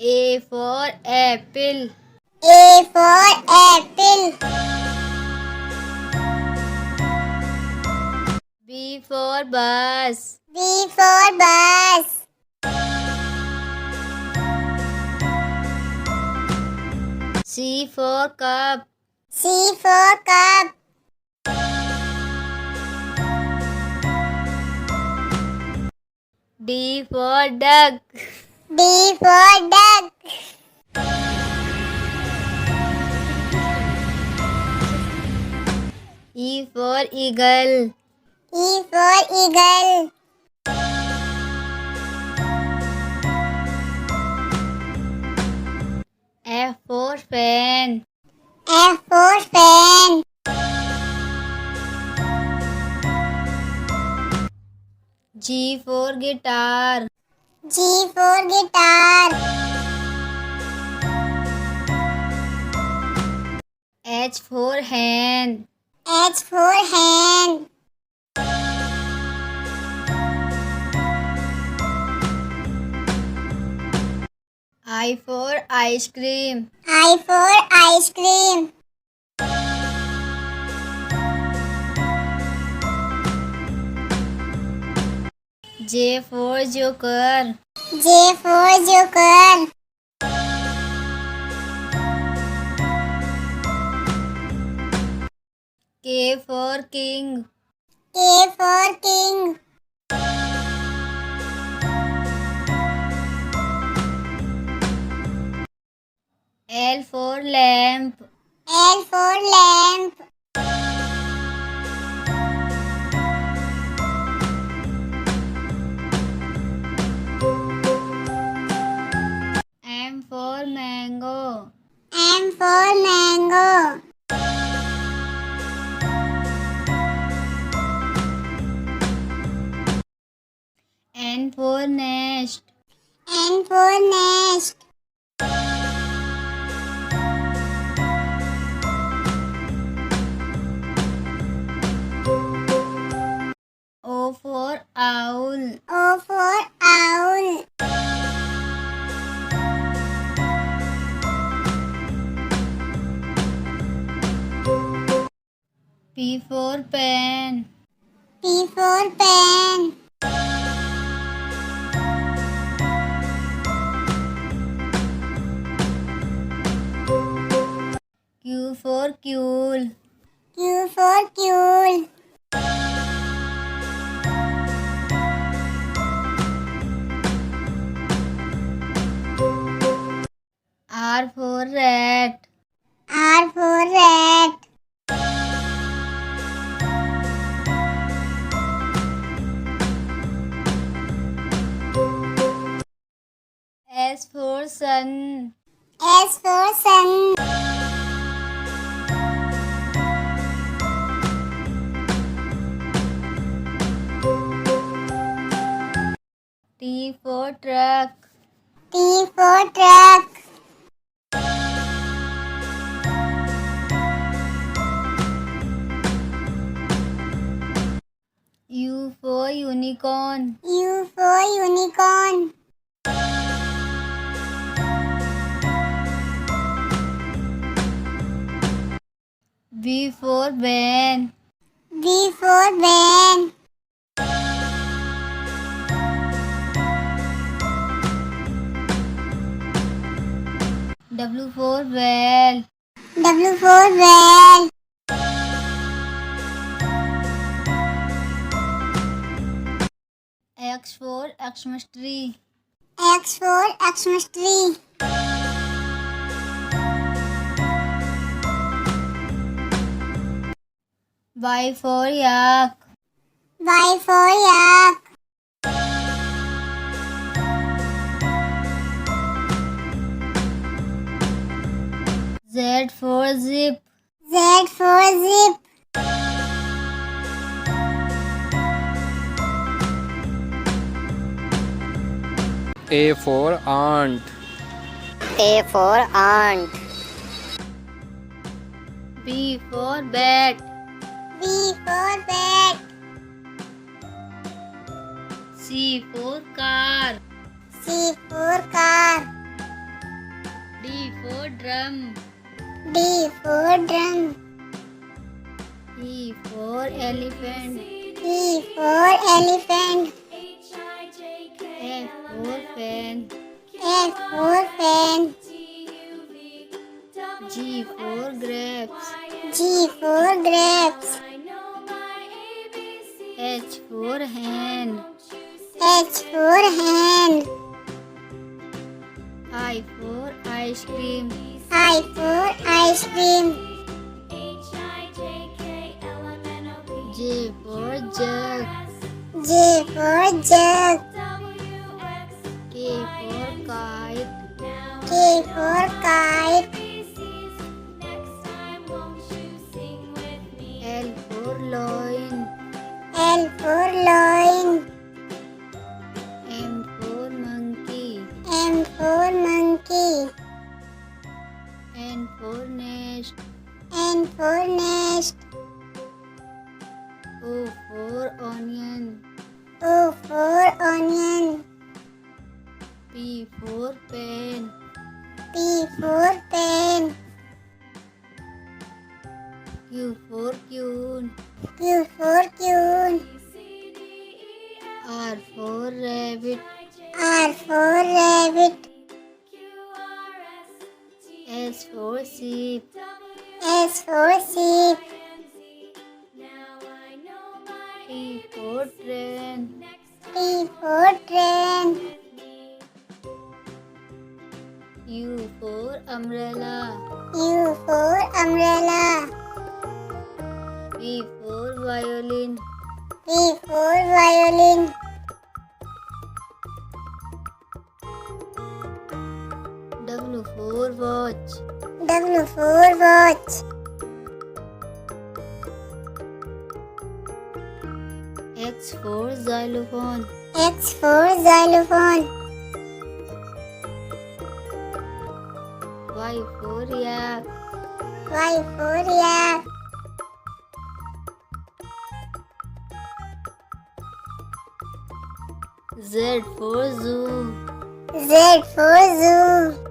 A for apple. A for apple. B for bus. B for bus. C for cup. C for cup. D for duck. D for duck. E for eagle. E for eagle. F for fan. F for fan. G for guitar. G for guitar. H for hand. H for hand. I for ice cream. I for ice cream. J for joker. J for joker. K for king. K for king. L for lamp. L for lamp. M for mango. M for mango. N for nest. N for nest. O for owl. O for owl. P for pen. P for pen. Q for queue. Q for queue. R for rat. R for rat. S for sun. S for sun. T for truck. T for truck. U for unicorn. U for unicorn. V for van. V for van. W for whale. W for whale. X for Xmas tree. X for Xmas tree. Y for yak. Y for yak. Z for zip. Z for zip. A for ant. A for ant. B for bat. B for bat. C for car. C for car. drum. D for drum. E for elephant. E for elephant. F for fan. F for fan. G for grapes. G for grapes. H for hen. H for hen. I for ice cream. I for ice cream. J for jug. J for jug. K for kite. K for kite. L for loin. L for loin. M for monkey. M for monkey. N for nest. N for nest. O for onion. O for onion. P for pen. P for pen. Q for queen. Q for queen. R for rabbit. R for rabbit. S for sheep. S for sheep. T for train. T for train. U for umbrella. U for umbrella. V for violin. V for violin. W for watch. W for watch. X for xylophone. X for xylophone. Y for yak. Y for yak. Z for zoo. Z for zoo.